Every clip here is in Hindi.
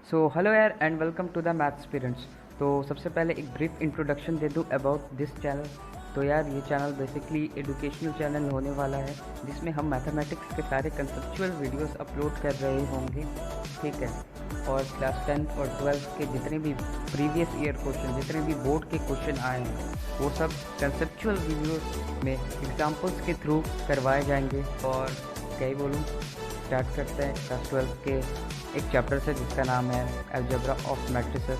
सो हेलो यार and welcome to the maths parents. तो सबसे पहले एक ब्रीफ इंट्रोडक्शन दे दूँ अबाउट दिस चैनल। तो यार ये चैनल बेसिकली एजुकेशनल चैनल होने वाला है जिसमें हम मैथमेटिक्स के सारे कंसेप्चुअल वीडियोस अपलोड कर रहे होंगे, ठीक है। और क्लास 10th और 12th के जितने भी प्रीवियस ईयर क्वेश्चन, जितने भी बोर्ड के क्वेश्चन आए हैं, वो सब कंसेप्चुअल वीडियोस में एग्जांपल्स के थ्रू करवाए जाएंगे। और क्या ही बोलूँ, स्टार्ट करते हैं क्लास 12th के एक चैप्टर से जिसका नाम है अलजेब्रा ऑफ मैट्रिसेस।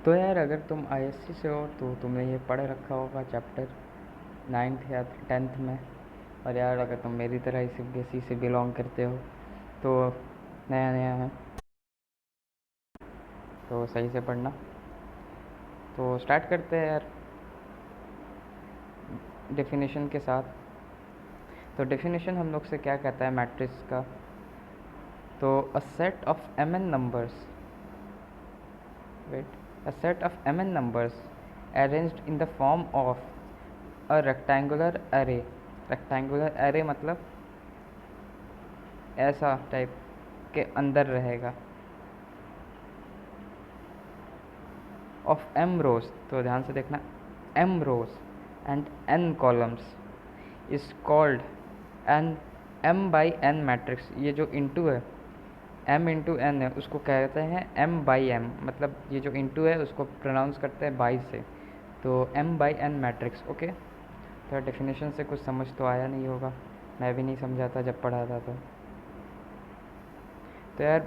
तो यार अगर तुम आईएससी से हो तो तुमने ये पढ़ रखा होगा चैप्टर 9th या 10th में। और यार अगर तुम मेरी तरह ही सीबीएसई से बिलोंग करते हो तो नया नया है, तो सही से पढ़ना। तो स्टार्ट करते हैं यार डेफिनेशन के साथ। तो डेफिनेशन हम लोग से क्या कहता है मैट्रिक्स का, तो a set of m n numbers, wait, a set of mn numbers arranged in the form of a rectangular array। rectangular array मतलब ऐसा टाइप के अंदर रहेगा, of m rows, तो ध्यान से देखना, m rows and n columns is called an m by n matrix। ये जो इंटू है, m इंटू एन है, उसको कहते हैं m बाई m, मतलब ये जो इंटू है उसको प्रोनाउंस करते हैं बाई से, तो m by n matrix. Okay, तो डेफिनेशन से कुछ समझ तो आया नहीं होगा, मैं भी नहीं समझा था जब पढ़ा था। तो यार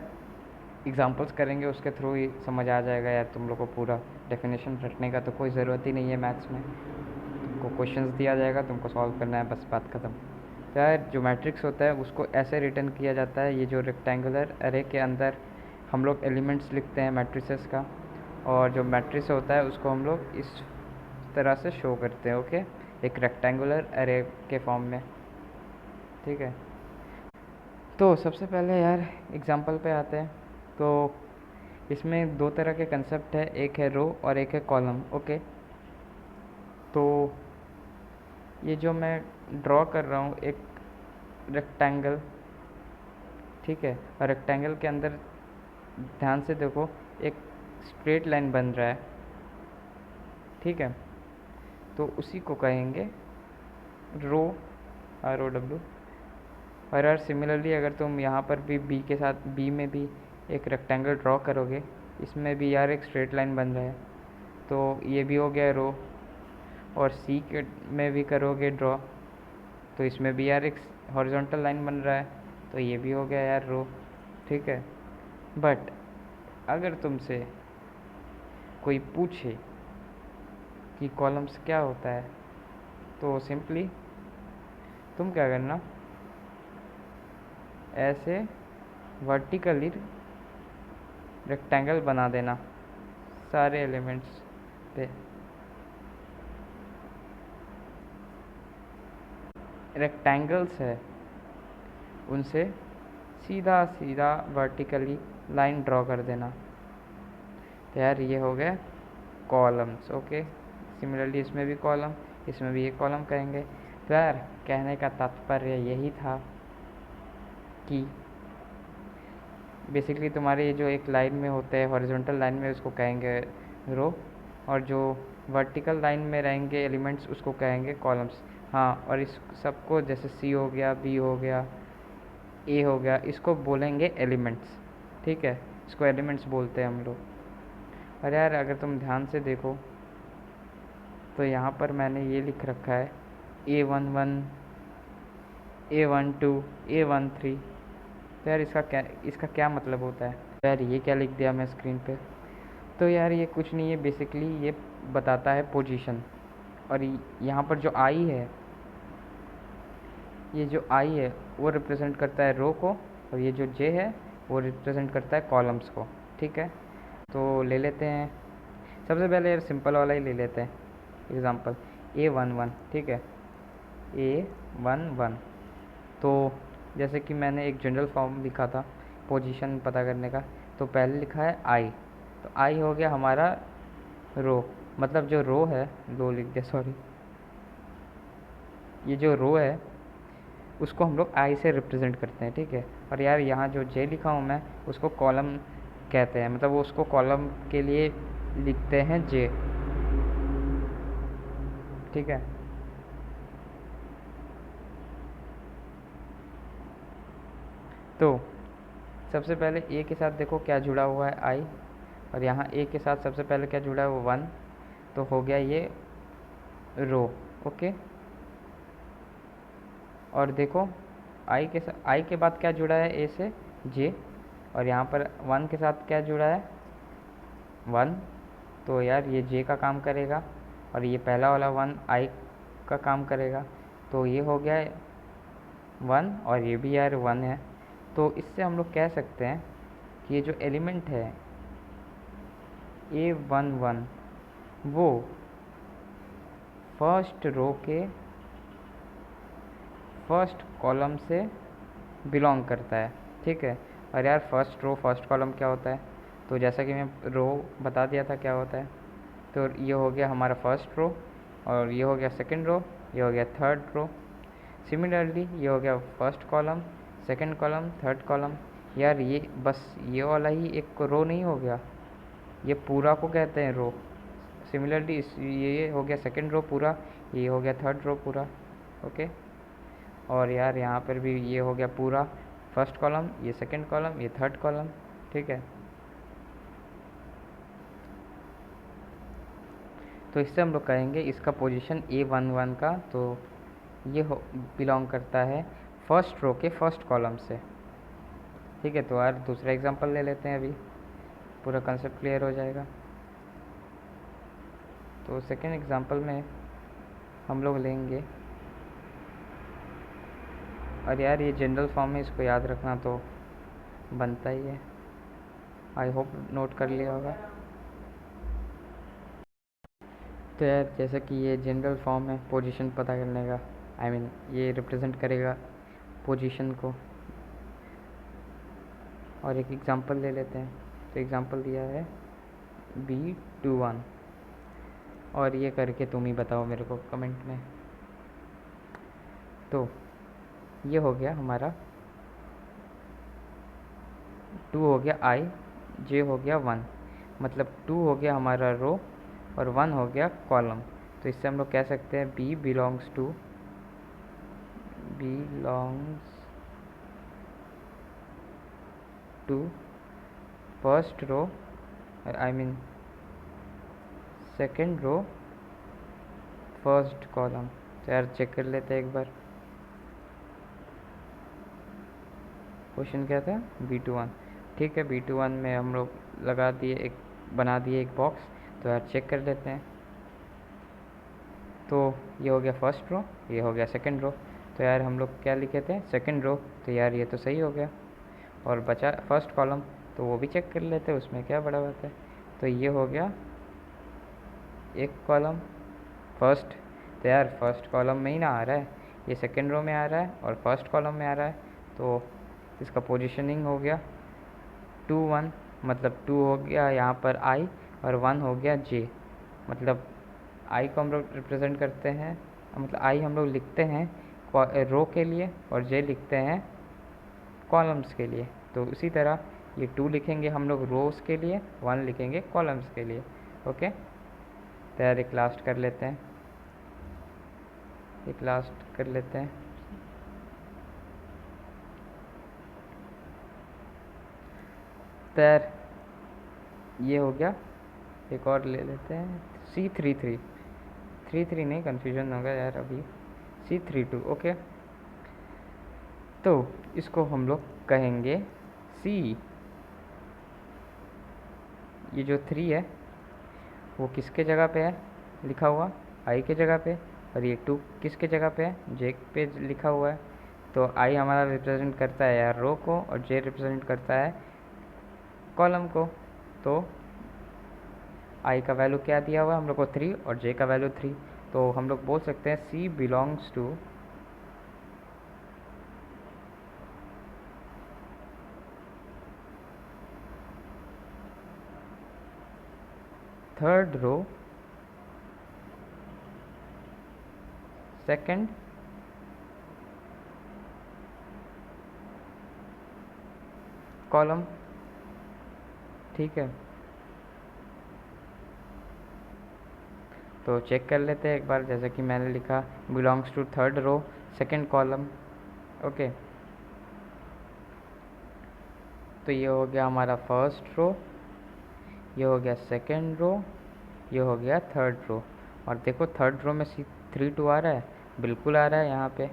एग्जांपल्स करेंगे, उसके थ्रू ही समझ आ जाएगा यार तुम लोग को पूरा। डेफिनेशन रटने का तो कोई ज़रूरत ही नहीं है मैथ्स में, तुमको क्वेश्चंस दिया जाएगा, तुमको सॉल्व करना है, बस बात ख़त्म। तो यार जो मैट्रिक्स होता है उसको ऐसे रिटर्न किया जाता है, ये जो रेक्टेंगुलर अरे के अंदर हम लोग एलिमेंट्स लिखते हैं मैट्रिसेस का, और जो मैट्रिक्स होता है उसको हम लोग इस तरह से शो करते हैं, ओके, एक रेक्टेंगुलर अरे के फॉर्म में, ठीक है। तो सबसे पहले यार एग्जांपल पे आते हैं। तो इसमें दो तरह के कंसेप्ट है, एक है रो और एक है कॉलम, ओके। तो ये जो मैं ड्रॉ कर रहा हूँ एक रेक्टेंगल, ठीक है, और रेक्टेंगल के अंदर ध्यान से देखो एक स्ट्रेट लाइन बन रहा है, ठीक है। तो उसी को कहेंगे रो, ROW। और यार सिमिलरली अगर तुम यहाँ पर भी बी के साथ, बी में भी एक रेक्टेंगल ड्रॉ करोगे, इसमें भी यार एक स्ट्रेट लाइन बन रहा है, तो ये भी हो गया रो। और सी के में भी करोगे ड्रॉ, तो इसमें भी यार एक हॉरिजॉन्टल लाइन बन रहा है, तो ये भी हो गया यार रो, ठीक है। बट अगर तुमसे कोई पूछे कि कॉलम्स क्या होता है, तो सिंपली तुम क्या करना, ऐसे वर्टिकली रेक्टेंगल बना देना सारे एलिमेंट्स पे। रेक्टेंगल्स है उनसे सीधा सीधा वर्टिकली लाइन ड्रॉ कर देना, तो यार ये हो गया कॉलम्स, ओके। सिमिलरली इसमें भी कॉलम, इसमें भी ये कॉलम कहेंगे। तो यार कहने का तात्पर्य यही था कि बेसिकली तुम्हारे जो एक लाइन में होते हैं हॉरिजॉन्टल लाइन में, उसको कहेंगे रो, और जो वर्टिकल लाइन में रहेंगे एलिमेंट्स उसको कहेंगे कॉलम्स। हाँ, और इस सबको जैसे सी हो गया, बी हो गया, ए हो गया, इसको बोलेंगे एलिमेंट्स, ठीक है, इसको एलिमेंट्स बोलते हैं हम लोग। और यार अगर तुम ध्यान से देखो तो यहाँ पर मैंने ये लिख रखा है A11, A12, A13। तो यार इसका क्या मतलब होता है, तो यार ये क्या लिख दिया मैं स्क्रीन पे। तो यार ये कुछ नहीं है, बेसिकली ये बताता है पोजीशन। और यहाँ पर जो आई है, ये जो आई है वो रिप्रेजेंट करता है रो को, और ये जो जे है वो रिप्रेजेंट करता है कॉलम्स को, ठीक है। तो ले लेते हैं सबसे पहले यार सिंपल वाला ही ले लेते हैं एग्ज़ाम्पल A11, ठीक है, A11। तो जैसे कि मैंने एक जनरल फॉर्म लिखा था पोजीशन पता करने का, तो पहले लिखा है आई, तो आई हो गया हमारा रो, मतलब जो रो है, रो लिख दिया सॉरी, ये जो रो है उसको हम लोग आई से रिप्रेजेंट करते हैं, ठीक है। और यार यहाँ जो जे लिखा हूँ मैं, उसको कॉलम कहते हैं, मतलब वो उसको कॉलम के लिए लिखते हैं जे, ठीक है। तो सबसे पहले ए के साथ देखो क्या जुड़ा हुआ है, आई, और यहाँ ए के साथ सबसे पहले क्या जुड़ा है, वो 1, तो हो गया ये रो, ओके। और देखो आई के बाद क्या जुड़ा है ए से, जे, और यहाँ पर 1 के साथ क्या जुड़ा है, 1, तो यार ये जे का काम करेगा, और ये पहला वाला 1 आई का काम करेगा, तो ये हो गया 1, और ये भी यार 1 है। तो इससे हम लोग कह सकते हैं कि ये जो एलिमेंट है A11 वो फर्स्ट रो के फर्स्ट कॉलम से बिलोंग करता है, ठीक है। और यार फर्स्ट रो फर्स्ट कॉलम क्या होता है, तो जैसा कि मैं रो बता दिया था क्या होता है, तो ये हो गया हमारा फर्स्ट रो, और ये हो गया सेकंड रो, ये हो गया थर्ड रो। सिमिलरली ये हो गया first column, second column, third column. यार ये बस ये वाला ही एक रो नहीं हो गया, ये पूरा को कहते हैं रो। सिमिलरली ये हो गया सेकंड रो पूरा, ये हो गया थर्ड रो पूरा, ओके। और यार यहाँ पर भी ये हो गया पूरा फर्स्ट कॉलम, ये सेकंड कॉलम, ये थर्ड कॉलम, ठीक है। तो इससे हम लोग कहेंगे इसका पोजीशन A11 का, तो ये बिलोंग करता है फर्स्ट रो के फर्स्ट कॉलम से, ठीक है। तो यार दूसरा एग्जांपल ले लेते हैं, अभी पूरा कंसेप्ट क्लियर हो जाएगा। तो सेकेंड एग्जांपल में हम लोग लेंगे, और यार ये जनरल फॉर्म में, इसको याद रखना तो बनता ही है, आई होप नोट कर लिया होगा। तो यार जैसा कि ये जनरल फॉर्म है पोजीशन पता करने का, आई मीन ये रिप्रेजेंट करेगा पोजीशन को। और एक एग्जांपल ले लेते हैं, तो एग्जांपल दिया है B21, और ये करके तुम ही बताओ मेरे को कमेंट में। तो ये हो गया हमारा 2 हो गया आई, जे हो गया 1, मतलब 2 हो गया हमारा रो और 1 हो गया कॉलम। तो इससे हम लोग कह सकते हैं B belongs to first row, I mean second row first column. तो यार चेक कर लेते हैं एक बार, क्वेश्चन क्या था, B21, ठीक है। B21 में हम लोग लगा दिए, एक बना दिए एक बॉक्स। तो यार चेक कर लेते हैं, तो ये हो गया फर्स्ट रो, ये हो गया सेकंड रो। तो यार हम लोग क्या लिखे थे, सेकंड रो, तो यार ये तो सही हो गया। और बचा फर्स्ट कॉलम, तो वो भी चेक कर लेते हैं, उसमें क्या बड़ा बात है। तो ये हो गया एक कॉलम फर्स्ट, तो यार फर्स्ट कॉलम में ही ना आ रहा है, ये सेकंड रो में आ रहा है और फर्स्ट कॉलम में आ रहा है, तो इसका पोजीशनिंग हो गया 2 1, मतलब 2 हो गया यहाँ पर आई और 1 हो गया जे। मतलब आई को हम लोग रिप्रेजेंट करते हैं, मतलब आई हम लोग लिखते हैं रो के लिए और जे लिखते हैं कॉलम्स के लिए। तो उसी तरह ये 2 लिखेंगे हम लोग रोज़ के लिए, 1 लिखेंगे कॉलम्स के लिए, ओके। तो यार एक लास्ट कर लेते हैं, एक लास्ट कर लेते हैं। तो यार ये हो गया, एक और ले लेते हैं C33 नहीं, कन्फ्यूजन होगा यार अभी, C32, ओके। तो इसको हम लोग कहेंगे C, ये जो 3 है वो किसके जगह पे है लिखा हुआ, आई के जगह पे, और ये 2 किसके जगह पे है, जे पे लिखा हुआ है। तो आई हमारा रिप्रेजेंट करता है यार रो को, और जे रिप्रेजेंट करता है कॉलम को। तो आई का वैल्यू क्या दिया हुआ है हम लोग को 3, और जे का वैल्यू 3, तो हम लोग बोल सकते हैं C belongs to third row second column, ठीक है। तो चेक कर लेते हैं एक बार, जैसे कि मैंने लिखा belongs to third row second column, okay. तो ये हो गया हमारा फर्स्ट रो, ये हो गया सेकंड रो, ये हो गया थर्ड रो। और देखो थर्ड रो में C32 आ रहा है, बिल्कुल आ रहा है, यहाँ पे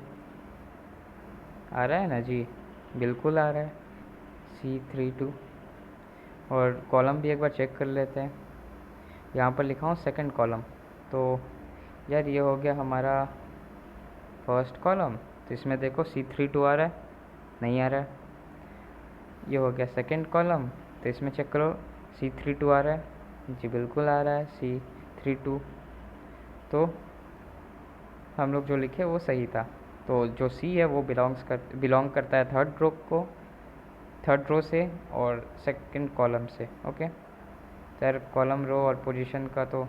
आ रहा है ना जी, बिल्कुल आ रहा है C32। और कॉलम भी एक बार चेक कर लेते हैं, यहाँ पर लिखा हूँ सेकंड कॉलम। तो यार ये हो गया हमारा फर्स्ट कॉलम, तो इसमें देखो C32 आ रहा है, नहीं आ रहा है। ये हो गया सेकंड कॉलम, तो इसमें चेक करो C32 आ रहा है, जी बिल्कुल आ रहा है C32। तो हम लोग जो लिखे वो सही था। तो जो C है वो बिलोंग करता है थर्ड रो से और सेकंड कॉलम से, ओके। तो यार कॉलम रो और पोजीशन का तो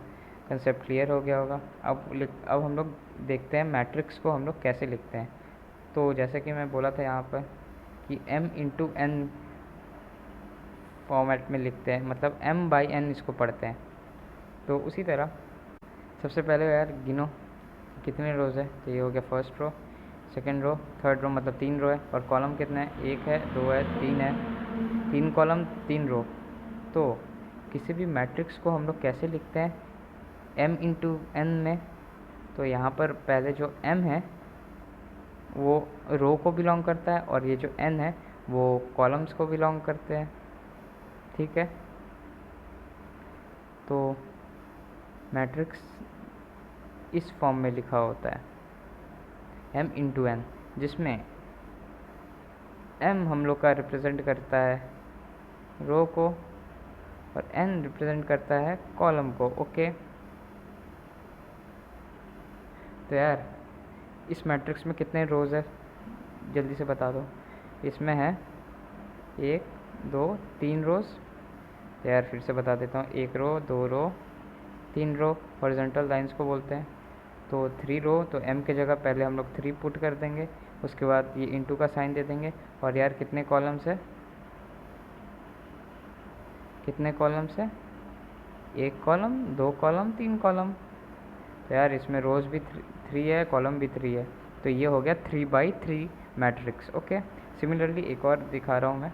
कंसेप्ट क्लियर हो गया होगा। अब हम लोग देखते हैं मैट्रिक्स को हम लोग कैसे लिखते हैं। तो जैसे कि मैं बोला था यहाँ पर कि m×n फॉर्मेट में लिखते हैं, मतलब m/n इसको पढ़ते हैं। तो उसी तरह सबसे पहले यार गिनो कितने रोज़ है। तो ये हो गया first row, second row, third row, मतलब 3 रो है। और कॉलम कितने हैं, 1 है, 2 है, 3 है, 3 कॉलम 3 रो। तो किसी भी मैट्रिक्स को हम लोग कैसे लिखते हैं m×n में। तो यहाँ पर पहले जो m है वो रो को बिलोंग करता है, और ये जो n है वो कॉलम्स को बिलोंग करते हैं, ठीक है। तो मैट्रिक्स इस फॉर्म में लिखा होता है m×n, जिसमें m हम लोग का रिप्रेजेंट करता है रो को और n रिप्रेजेंट करता है कॉलम को, ओके। तो यार इस मैट्रिक्स में कितने रोज़ है जल्दी से बता दो। इसमें है 1 2 3 रोज़। तो यार फिर से बता देता हूँ, 1 रो, 2 रो, 3 रो, हॉरिजॉन्टल लाइंस को बोलते हैं। तो 3 रो, तो m के जगह पहले हम लोग 3 पुट कर देंगे, उसके बाद ये इंटू का साइन दे देंगे। और यार कितने कॉलम्स है, कितने कॉलम्स है, 1 कॉलम, 2 कॉलम, 3 कॉलम। तो यार इसमें रोज़ भी 3 है, कॉलम भी 3 है। तो ये हो गया 3×3 मैट्रिक्स, ओके। सिमिलरली एक और दिखा रहा हूँ मैं।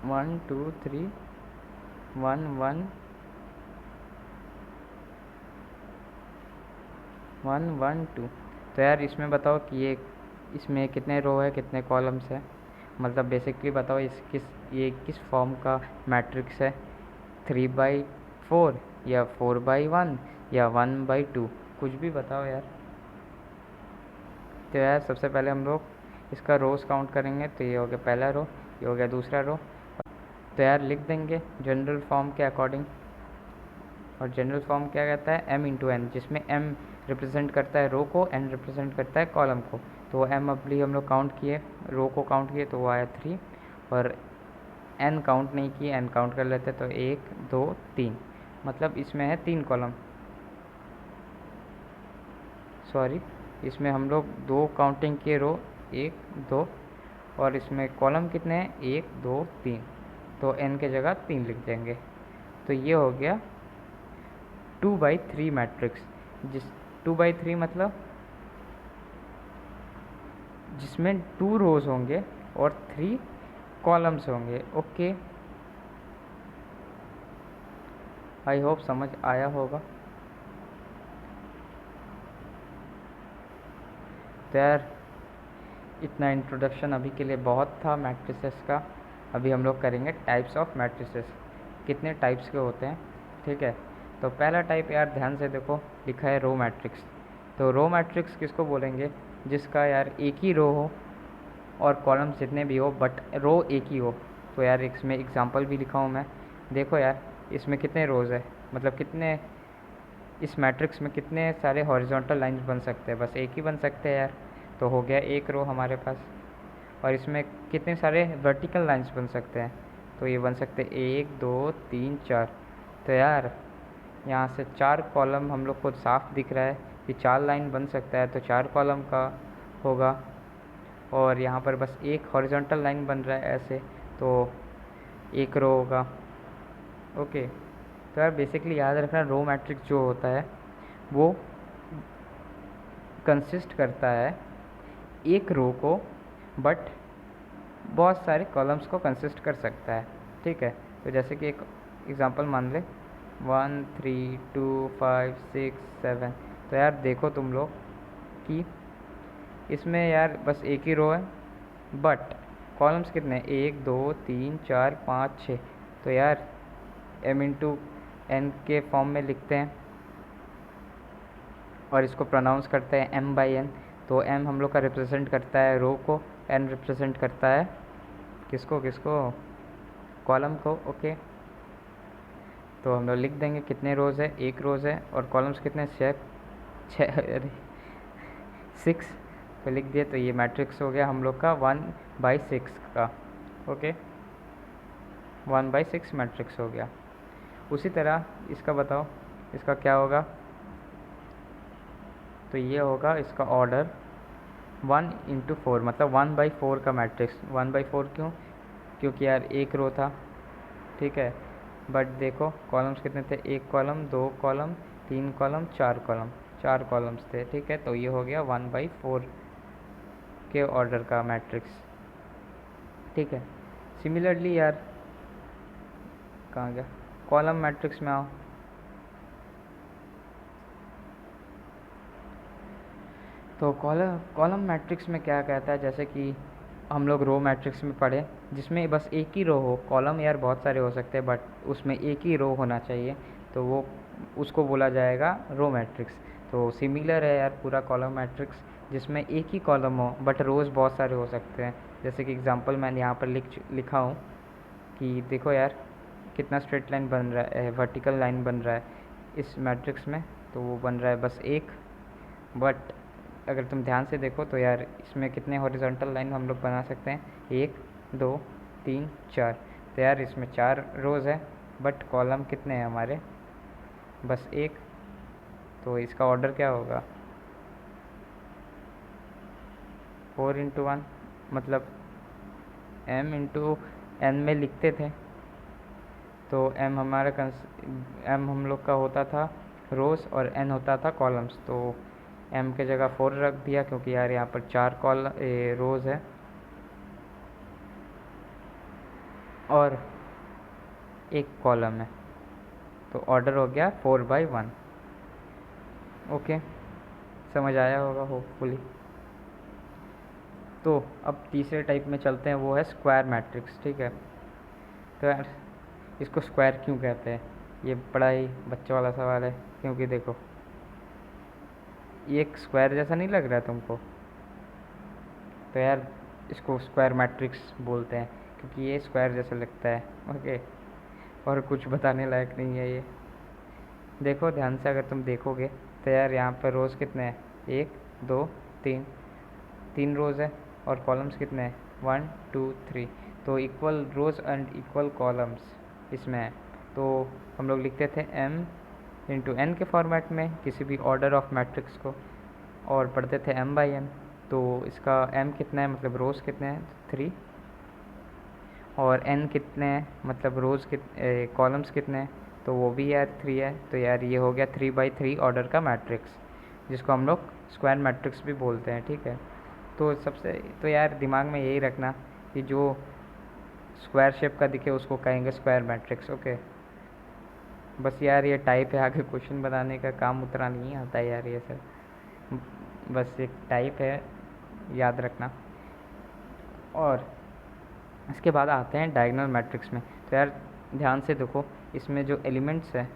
One two three 1 1 1 1 2। तो यार इसमें बताओ कि ये इसमें कितने रो है, कितने कॉलम्स है, मतलब बेसिकली बताओ ये किस फॉर्म का मैट्रिक्स है, 3/4 या 4/1 या 1/2, कुछ भी बताओ यार। तो यार सबसे पहले हम लोग इसका रोज़ काउंट करेंगे। तो ये हो गया पहला रो, ये हो गया दूसरा रो। तो यार लिख देंगे जनरल फॉर्म के अकॉर्डिंग। और जनरल फॉर्म क्या कहता है, m×n, जिसमें m रिप्रेजेंट करता है रो को, n रिप्रेजेंट करता है कॉलम को। तो m अभी हम लोग काउंट किए, रो को काउंट किए तो वो आया 3, और n काउंट नहीं किए, n काउंट कर लेते तो 1 2 3, मतलब इसमें है 3 कॉलम। सॉरी, इसमें हम लोग 2 काउंटिंग किए रो, 1 2, और इसमें कॉलम कितने हैं, 1 2 3, तो n के जगह 3 लिख देंगे। तो ये हो गया 2/3 मैट्रिक्स, जिस 2/3 मतलब जिसमें 2 रोज होंगे और 3 कॉलम्स होंगे, ओके। आई होप समझ आया होगा। तो यार इतना इंट्रोडक्शन अभी के लिए बहुत था मैट्रिसेस का। अभी हम लोग करेंगे टाइप्स ऑफ मैट्रिसेस, कितने टाइप्स के होते हैं, ठीक है। तो पहला टाइप यार ध्यान से देखो, लिखा है रो मैट्रिक्स। तो रो मैट्रिक्स किसको बोलेंगे, जिसका यार एक ही रो हो और कॉलम्स जितने भी हो बट रो एक ही हो। तो यार इसमें एग्जांपल भी लिखा हूँ मैं, देखो यार इसमें कितने रोज़ है, मतलब कितने इस मैट्रिक्स में कितने सारे हॉरिजॉन्टल लाइंस बन सकते हैं, बस एक ही बन सकते हैं यार। तो हो गया एक रो हमारे पास। और इसमें कितने सारे वर्टिकल लाइंस बन सकते हैं, तो ये बन सकते हैं 1 2 3 4। तो यार यहाँ से 4 कॉलम हम लोग को साफ दिख रहा है, कि 4 लाइन बन सकता है तो 4 कॉलम का होगा, और यहाँ पर बस एक हॉरिजॉन्टल लाइन बन रहा है ऐसे, तो एक रो होगा। ओके, तो यार बेसिकली याद रखना, रो मैट्रिक्स जो होता है वो कंसिस्ट करता है एक रो को, बट बहुत सारे कॉलम्स को कंसिस्ट कर सकता है। ठीक है, तो जैसे कि एक एग्जांपल मान ले 1 3 2 5 6 7। तो यार देखो तुम लोग कि इसमें यार बस एक ही रो है, बट कॉलम्स कितने हैं, 1 2 3 4 5 6। तो यार m इंटू एन के फॉर्म में लिखते हैं और इसको प्रोनाउंस करते हैं m बाई n। तो m हम लोग का रिप्रेजेंट करता है रो को, n रिप्रेजेंट करता है किसको किसको, कॉलम को। ओके, तो हम लोग लिख देंगे कितने रोज़ है, एक रोज़ है, और कॉलम्स कितने, छः अरे 6। तो लिख दिए, तो ये मैट्रिक्स हो गया हम लोग का 1/6 का। ओके, 1/6 मैट्रिक्स हो गया। उसी तरह इसका बताओ, इसका क्या होगा, तो ये होगा इसका ऑर्डर 1/4, मतलब 1/4 का मैट्रिक्स। 1/4 क्यों, क्योंकि यार एक रो था। ठीक है, बट देखो कॉलम्स कितने थे, एक कॉलम, दो कॉलम, तीन कॉलम, चार कॉलम, चार कॉलम्स थे। ठीक है, तो ये हो गया 1/4 के ऑर्डर का मैट्रिक्स। ठीक है, सिमिलरली यार कहाँ गया, कॉलम मैट्रिक्स में आओ। तो कॉलम मैट्रिक्स में क्या कहता है, जैसे कि हम लोग रो मैट्रिक्स में पढ़े जिसमें बस एक ही रो हो, कॉलम यार बहुत सारे हो सकते हैं बट उसमें एक ही रो होना चाहिए, तो वो उसको बोला जाएगा रो मैट्रिक्स। तो सिमिलर है यार पूरा कॉलम मैट्रिक्स, जिसमें एक ही कॉलम हो बट रोज़ बहुत सारे हो सकते हैं। जैसे कि एग्जांपल मैंने यहाँ पर लिखा हूँ कि देखो यार कितना स्ट्रेट लाइन बन रहा है, वर्टिकल लाइन बन रहा है इस मैट्रिक्स में, तो वो बन रहा है बस एक। बट अगर तुम ध्यान से देखो तो यार इसमें कितने हॉरिजॉन्टल लाइन हम लोग बना सकते हैं, 1 2 3 4। तो यार इसमें 4 रोज़ है बट कॉलम कितने हैं हमारे, बस एक। तो इसका ऑर्डर क्या होगा, 4×1, मतलब m इंटू एन में लिखते थे, तो m हमारा m हम लोग का होता था रोज़ और n होता था कॉलम्स। तो m के जगह 4 रख दिया, क्योंकि यार यहाँ पर 4 रोज़ है और एक कॉलम है, तो ऑर्डर हो गया 4/1। ओके, समझ आया होगा होपफुली। तो अब तीसरे टाइप में चलते हैं, वो है स्क्वायर मैट्रिक्स। ठीक है, तो यार इसको स्क्वायर क्यों कहते हैं, ये बड़ा ही बच्चों वाला सवाल है, क्योंकि देखो ये एक स्क्वायर जैसा नहीं लग रहा है तुमको, तो यार इसको स्क्वायर मैट्रिक्स बोलते हैं क्योंकि ये स्क्वायर जैसा लगता है। ओके, और कुछ बताने लायक नहीं है ये। देखो ध्यान से अगर तुम देखोगे तो यार यहाँ पर रोज़ कितने हैं, 1 2 3, 3 रोज़ है, और कॉलम्स कितने हैं, 1 2 3। तो equal rows and equal columns इसमें है। तो हम लोग लिखते थे m इंटू एन के फॉर्मेट में किसी भी ऑर्डर ऑफ मैट्रिक्स को, और पढ़ते थे m/n। तो इसका m कितना है, मतलब रोज़ कितने हैं, 3, और n कितने हैं, मतलब रोज़ कॉलम्स कितने हैं, तो वो भी यार 3 है। तो यार ये हो गया 3/3 ऑर्डर का मैट्रिक्स, जिसको हम लोग स्क्वायर मैट्रिक्स भी बोलते हैं। ठीक है, तो तो यार दिमाग में यही रखना कि जो स्क्वायर शेप का दिखे उसको कहेंगे स्क्वायर मैट्रिक्स। ओके, बस यार ये टाइप है, आगे क्वेश्चन बनाने का काम उतना नहीं आता है यार, ये सब बस एक टाइप है, याद रखना। और इसके बाद आते हैं डायगोनल मैट्रिक्स में। तो यार ध्यान से देखो, इसमें जो एलिमेंट्स हैं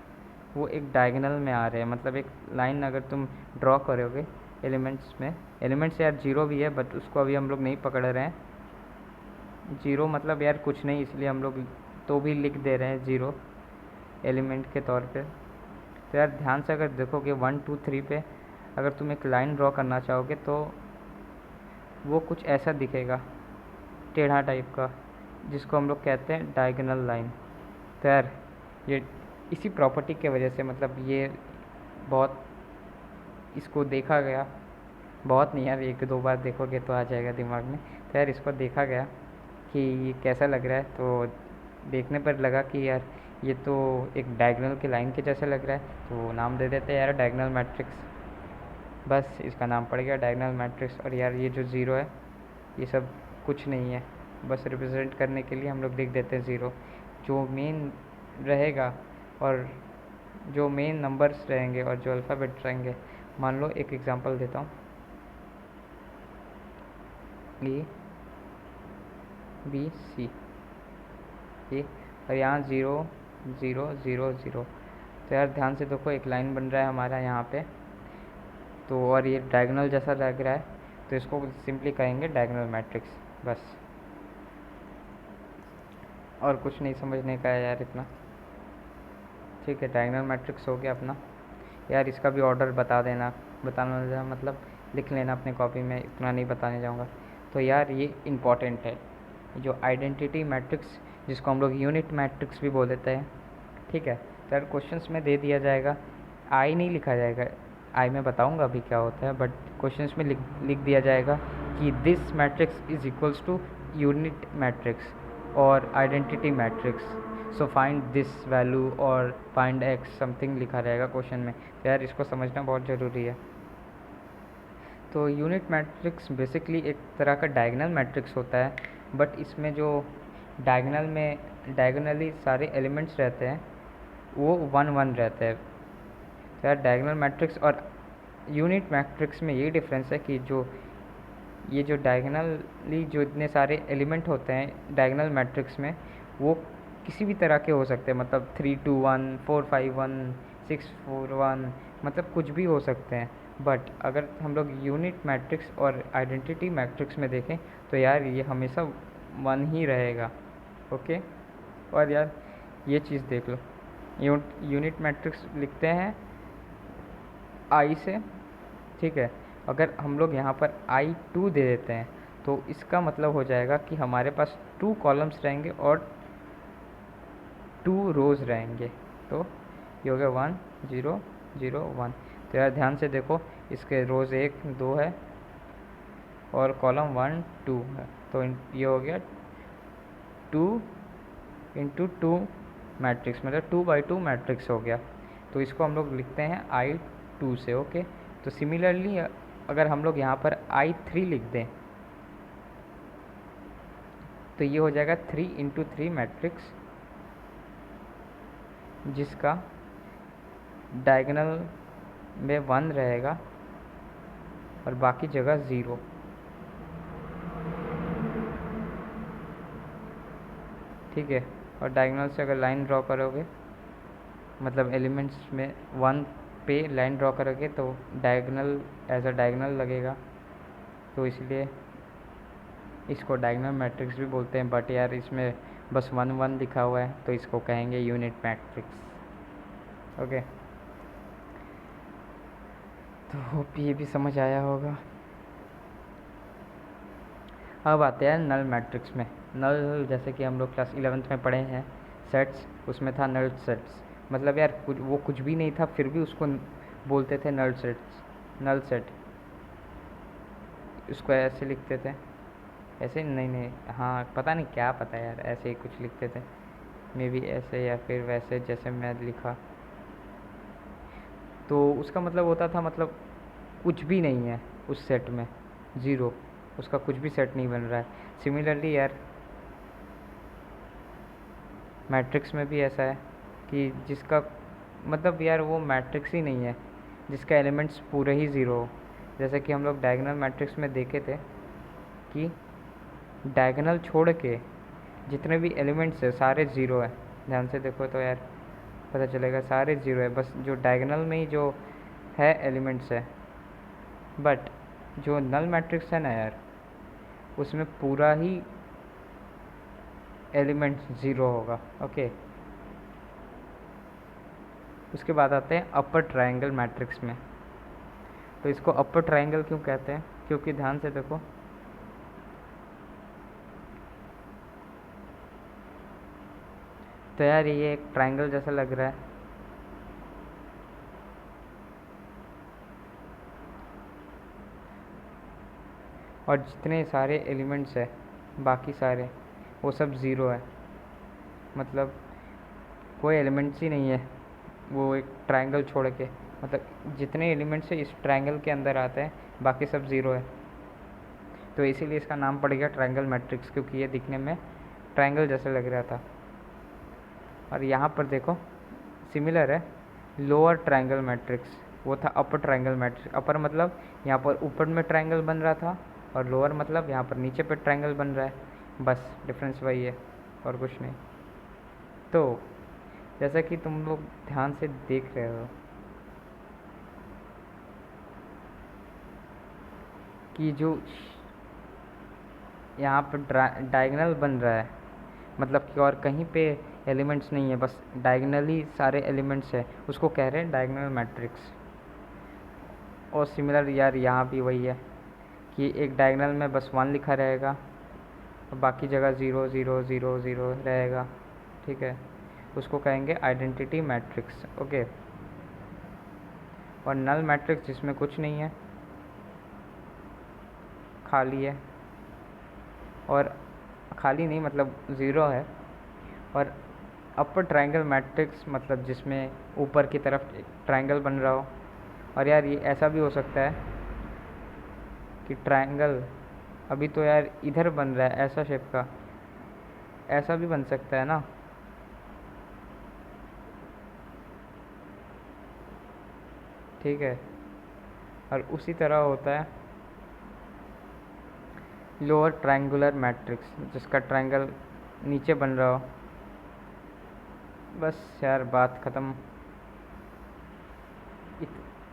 वो एक डायगोनल में आ रहे हैं, मतलब एक लाइन अगर तुम ड्रॉ करोगे एलिमेंट्स में, एलिमेंट्स यार जीरो भी है बट उसको अभी हम लोग नहीं पकड़ रहे हैं। जीरो मतलब यार कुछ नहीं, इसलिए हम लोग तो भी लिख दे रहे हैं जीरो एलिमेंट के तौर पे। तो यार ध्यान से अगर देखोगे 1 2 3 पे अगर तुम एक लाइन ड्रॉ करना चाहोगे तो वो कुछ ऐसा दिखेगा, टेढ़ा टाइप का, जिसको हम लोग कहते हैं डायगोनल लाइन। तो यार ये इसी प्रॉपर्टी के वजह से, मतलब ये बहुत इसको देखा गया, बहुत नहीं यार, एक दो बार देखोगे तो आ जाएगा दिमाग में। तो यार इसको देखा गया कि ये कैसा लग रहा है, तो देखने पर लगा कि यार ये तो एक डायगोनल की लाइन के जैसा लग रहा है, तो नाम दे देते हैं यार डायगोनल मैट्रिक्स। बस इसका नाम पड़ गया डायगोनल मैट्रिक्स। और यार ये जो ज़ीरो है ये सब कुछ नहीं है, बस रिप्रेजेंट करने के लिए हम लोग लिख देते हैं ज़ीरो। जो मेन रहेगा और जो मेन नंबर्स रहेंगे और जो अल्फ़ाबेट रहेंगे, मान लो एक एग्जांपल देता हूँ, ए बी सी, ये, और यहाँ ज़ीरो ज़ीरो ज़ीरो ज़ीरो। तो यार ध्यान से देखो एक लाइन बन रहा है हमारा यहाँ पे, तो और ये डायगोनल जैसा लग रहा है, तो इसको सिंपली कहेंगे डायगोनल मैट्रिक्स बस। और कुछ नहीं समझने का है यार इतना। ठीक है, डायगोनल मैट्रिक्स हो गया अपना। यार इसका भी ऑर्डर बता देना, बताना मतलब लिख लेना अपने कॉपी में, इतना नहीं बताने जाऊँगा। तो यार ये इम्पॉर्टेंट है, जो आइडेंटिटी मैट्रिक्स जिसको हम लोग यूनिट मैट्रिक्स भी बोल देते हैं। ठीक है, तो यार क्वेश्चंस में दे दिया जाएगा, आई नहीं लिखा जाएगा, आई मैं बताऊंगा अभी क्या होता है, बट क्वेश्चंस में लिख दिया जाएगा कि this matrix is equals to unit matrix और identity matrix, so find this value और फाइंड एक्स समथिंग लिखा रहेगा क्वेश्चन में। तो यार इसको समझना बहुत ज़रूरी है। तो यूनिट मैट्रिक्स बेसिकली एक तरह का डायगोनल मैट्रिक्स होता है, बट इसमें जो डायगोनली सारे एलिमेंट्स रहते हैं वो 1 1 रहते हैं। तो यार डायगोनल मैट्रिक्स और यूनिट मैट्रिक्स में यही डिफरेंस है कि ये जो डायगोनली जो इतने सारे एलिमेंट होते हैं डायगोनल मैट्रिक्स में, वो किसी भी तरह के हो सकते हैं, मतलब 3 2 1 4 5 1 6 4 1, मतलब कुछ भी हो सकते हैं। बट अगर हम लोग यूनिट मैट्रिक्स और आइडेंटिटी मैट्रिक्स में देखें तो यार ये हमेशा 1 ही रहेगा। ओके, और यार ये चीज़ देख लो, यूनिट मैट्रिक्स लिखते हैं आई से। ठीक है, अगर हम लोग यहाँ पर I2 दे देते हैं तो इसका मतलब हो जाएगा कि हमारे पास 2 कॉलम्स रहेंगे और 2 रोज़ रहेंगे। तो ये हो गया 1 0 0 1। तो यार ध्यान से देखो, इसके रोज़ 1 2 है और कॉलम 1 2 है, तो ये हो गया 2 इंटू 2 मैट्रिक्स, मतलब 2 बाई 2 मैट्रिक्स हो गया। तो इसको हम लोग लिखते हैं I2 से। ओके, तो सिमिलरली अगर हम लोग यहाँ पर I3 लिख दें तो ये हो जाएगा 3 इंटू 3 मैट्रिक्स, जिसका डायगोनल में 1 रहेगा और बाकी जगह 0। ठीक है, और डायगोनल से अगर लाइन ड्रॉ करोगे, मतलब एलिमेंट्स में 1 पे लाइन ड्रॉ करोगे तो डायगोनल एज अ डायगोनल लगेगा, तो इसलिए इसको डायगोनल मैट्रिक्स भी बोलते हैं। बट यार इसमें बस 1 1 लिखा हुआ है तो इसको कहेंगे यूनिट मैट्रिक्स। ओके, तो होप ये भी समझ आया होगा। अब आते हैं नल मैट्रिक्स में। नल जैसे कि हम लोग क्लास 11th में पढ़े हैं सेट्स, उसमें था नल सेट्स, मतलब यार वो कुछ भी नहीं था फिर भी उसको बोलते थे नल सेट्स, नल सेट। उसको ऐसे लिखते थे, ऐसे नहीं, हाँ पता नहीं क्या पता यार, ऐसे ही कुछ लिखते थे, मे बी ऐसे या फिर वैसे जैसे मैं लिखा। तो उसका मतलब होता था, मतलब कुछ भी नहीं है उस सेट में, ज़ीरो, उसका कुछ भी सेट नहीं बन रहा है। सिमिलरली यार मैट्रिक्स में भी ऐसा है कि जिसका मतलब यार वो मैट्रिक्स ही नहीं है जिसका एलिमेंट्स पूरे ही ज़ीरो हो। जैसे कि हम लोग डायगोनल मैट्रिक्स में देखे थे कि डायगोनल छोड़ के जितने भी एलिमेंट्स है सारे ज़ीरो है। ध्यान से देखो तो यार पता चलेगा सारे ज़ीरो है, बस जो डायगोनल में ही जो है एलिमेंट्स है। बट जो नल मैट्रिक्स है ना यार, उसमें पूरा ही एलिमेंट्स ज़ीरो होगा। ओके, उसके बाद आते हैं अपर ट्रायंगल मैट्रिक्स में। तो इसको अपर ट्रायंगल क्यों कहते हैं, क्योंकि ध्यान से देखो, तो यार ये एक ट्रायंगल जैसा लग रहा है, और जितने सारे एलिमेंट्स है बाकी सारे वो सब ज़ीरो है, मतलब कोई एलिमेंट्स ही नहीं है वो एक ट्रायंगल छोड़ के, मतलब जितने एलिमेंट्स है इस ट्रायंगल के अंदर आते हैं बाकी सब ज़ीरो है। तो इसीलिए इसका नाम पड़ गया ट्रायंगल मैट्रिक्स, क्योंकि ये दिखने में ट्रायंगल जैसे लग रहा था। और यहाँ पर देखो सिमिलर है लोअर ट्रायंगल मैट्रिक्स, वो था अपर ट्रायंगल मैट्रिक्स। अपर मतलब यहाँ पर ऊपर में ट्रायंगल बन रहा था, और लोअर मतलब यहाँ पर नीचे पे ट्रायंगल बन रहा है, बस डिफरेंस वही है और कुछ नहीं। तो जैसा कि तुम लोग ध्यान से देख रहे हो कि जो यहाँ पर डायगोनल बन रहा है, मतलब कि और कहीं पे एलिमेंट्स नहीं है, बस डायगोनली सारे एलिमेंट्स है, उसको कह रहे हैं डायगोनल मैट्रिक्स। और सिमिलर यार यहाँ भी वही है कि एक डायगोनल में बस 1 लिखा रहेगा और बाकी जगह 0 0 0 0 रहेगा, ठीक है, उसको कहेंगे आइडेंटिटी मैट्रिक्स। ओके। और नल मैट्रिक्स जिसमें कुछ नहीं है, खाली है, और खाली नहीं मतलब ज़ीरो है। और अपर ट्रायंगल मैट्रिक्स मतलब जिसमें ऊपर की तरफ एक ट्रायंगल बन रहा हो। और यार ये ऐसा भी हो सकता है कि ट्रायंगल अभी तो यार इधर बन रहा है ऐसा शेप का, ऐसा भी बन सकता है ना। ठीक है। और उसी तरह होता है लोअर ट्रायंगुलर मैट्रिक्स जिसका ट्रायंगल नीचे बन रहा हो। बस यार बात ख़त्म।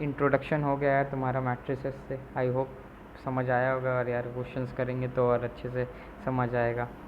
इंट्रोडक्शन हो गया यार तुम्हारा मैट्रिसेस से, आई होप समझ आया होगा, और यार क्वेश्चंस करेंगे तो और अच्छे से समझ आएगा।